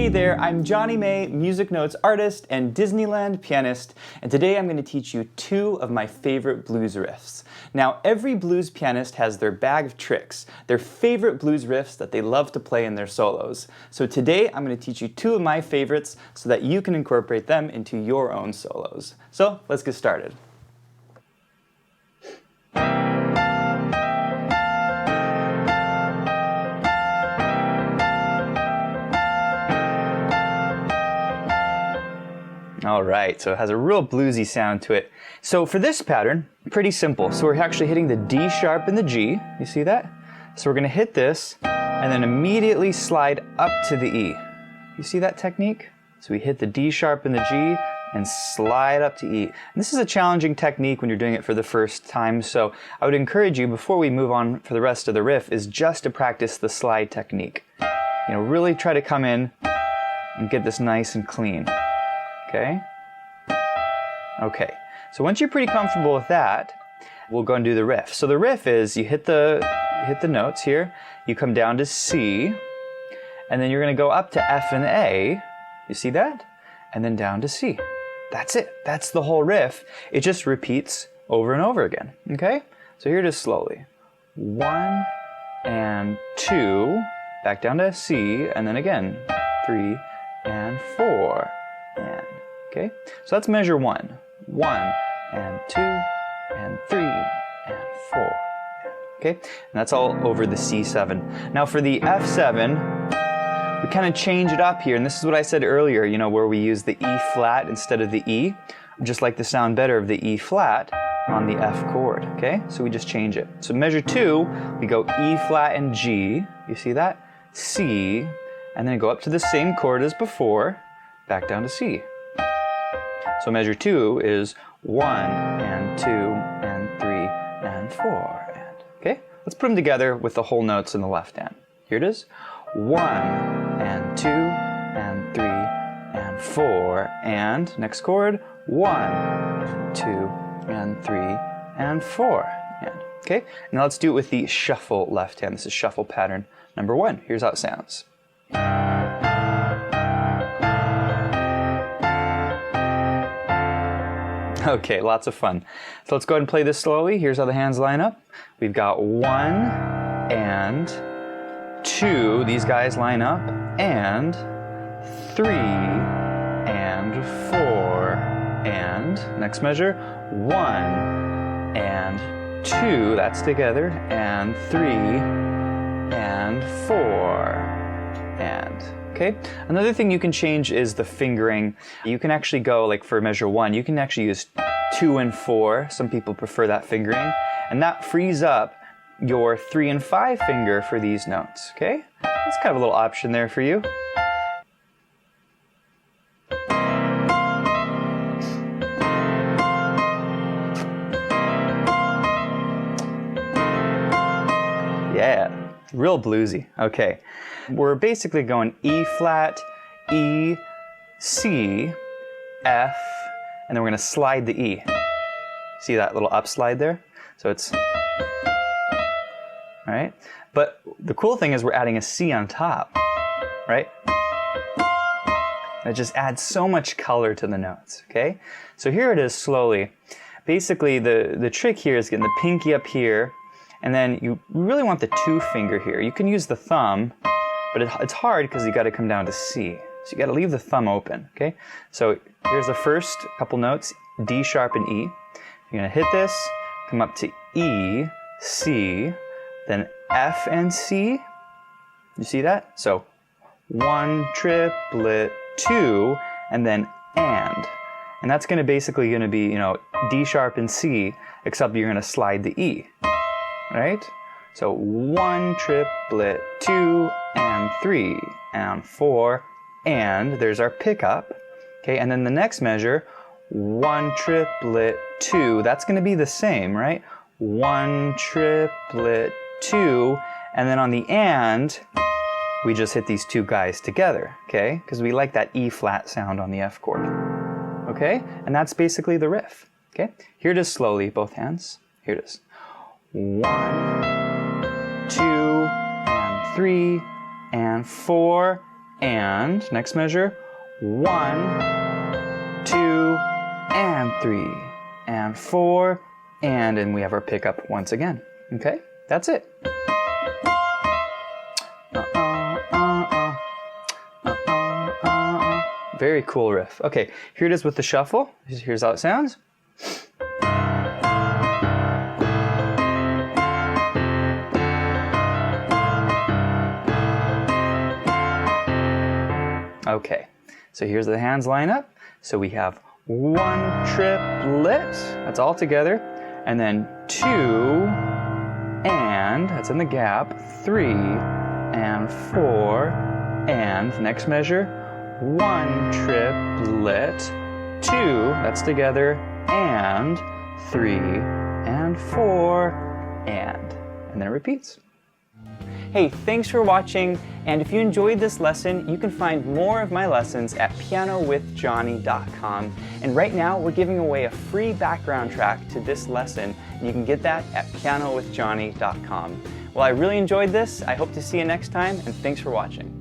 Hey there, I'm Jonny May, Musicnotes Artist and Disneyland pianist, and today I'm going to teach you two of my favorite blues riffs. Now, every blues pianist has their bag of tricks, their favorite blues riffs that they love to play in their solos. So today I'm going to teach you two of my favorites so that you can incorporate them into your own solos. So let's get started. All right, so it has a real bluesy sound to it. So for this pattern, pretty simple. So we're actually hitting the D sharp and the G. You see that? So we're going to hit this and then immediately slide up to the E. You see that technique? So we hit the D sharp and the G and slide up to E. And this is a challenging technique when you're doing it for the first time, so I would encourage you, before we move on for the rest of the riff, is just to practice the slide technique. You know, really try to come in and get this nice and clean. Okay? Okay, so once you're pretty comfortable with that, we'll go and do the riff. So the riff is, you hit the notes here, you come down to C, and then you're going to go up to F and A, you see that? And then down to C. That's it. That's the whole riff. It just repeats over and over again. Okay? So here it is slowly. 1 and 2, back down to C, and then again, 3 and 4. And, okay, so that's measure 1. 1 and 2 and 3 and 4. Okay, and that's all over the C7. Now for the F7, we kind of change it up here, and this is what I said earlier, you know, where we use the E flat instead of the E. I just like the sound better of the E flat on the F chord, okay? So we just change it. So measure 2, we go E flat and G, you see that? C, and then go up to the same chord as before, back down to C. So measure 2 is 1 and 2 and 3 and 4. And, okay, let's put them together with the whole notes in the left hand. Here it is. 1 and 2 and 3 and 4. And next chord, 1, 2 and 3 and 4. And, okay, now let's do it with the shuffle left hand. This is shuffle pattern number 1. Here's how it sounds. Okay, lots of fun. So let's go ahead and play this slowly. Here's how the hands line up. We've got 1 and 2. These guys line up. And 3 and 4. And next measure, 1 and 2. That's together. And 3 and 4. And okay. Another thing you can change is the fingering. You can actually go, like for measure 1, you can actually use 2 and 4. Some people prefer that fingering. And that frees up your 3 and 5 finger for these notes, okay? That's kind of a little option there for you. Yeah. Real bluesy. Okay. We're basically going E flat, E, C, F, and then we're going to slide the E. See that little upslide there? So it's, all right? But the cool thing is we're adding a C on top, right? It just adds so much color to the notes, okay? So here it is slowly. Basically, the trick here is getting the pinky up here, and then you really want the 2 finger here. You can use the thumb, but it's hard because you got to come down to C. So you got to leave the thumb open, okay? So here's the first couple notes, D sharp and E. You're going to hit this, come up to E, C, then F and C. You see that? So 1 triplet, 2, and then and. And that's going to basically going to be, you know, D sharp and C, except you're going to slide the E. Right? So 1 triplet, 2 and 3 and 4, and there's our pickup. Okay, and then the next measure, 1 triplet, 2, that's going to be the same, right? 1 triplet, 2, and then on the and, we just hit these 2 guys together, okay? Because we like that E flat sound on the F chord. Okay? And that's basically the riff. Okay? Here it is slowly, both hands. Here it is. 1, 2, and 3, and 4, and next measure, 1, 2, and 3, and 4, and we have our pickup once again. Okay, that's it. Very cool riff. Okay, here it is with the shuffle. Here's how it sounds. Okay, so here's the hands line up. So we have 1 triplet, that's all together, and then 2, and that's in the gap, 3, and 4, and next measure, 1 triplet, 2, that's together, and 3, and 4, and then it repeats. Hey, thanks for watching, and if you enjoyed this lesson, you can find more of my lessons at pianowithjonny.com. And right now, we're giving away a free background track to this lesson, and you can get that at pianowithjonny.com. Well, I really enjoyed this. I hope to see you next time, and thanks for watching.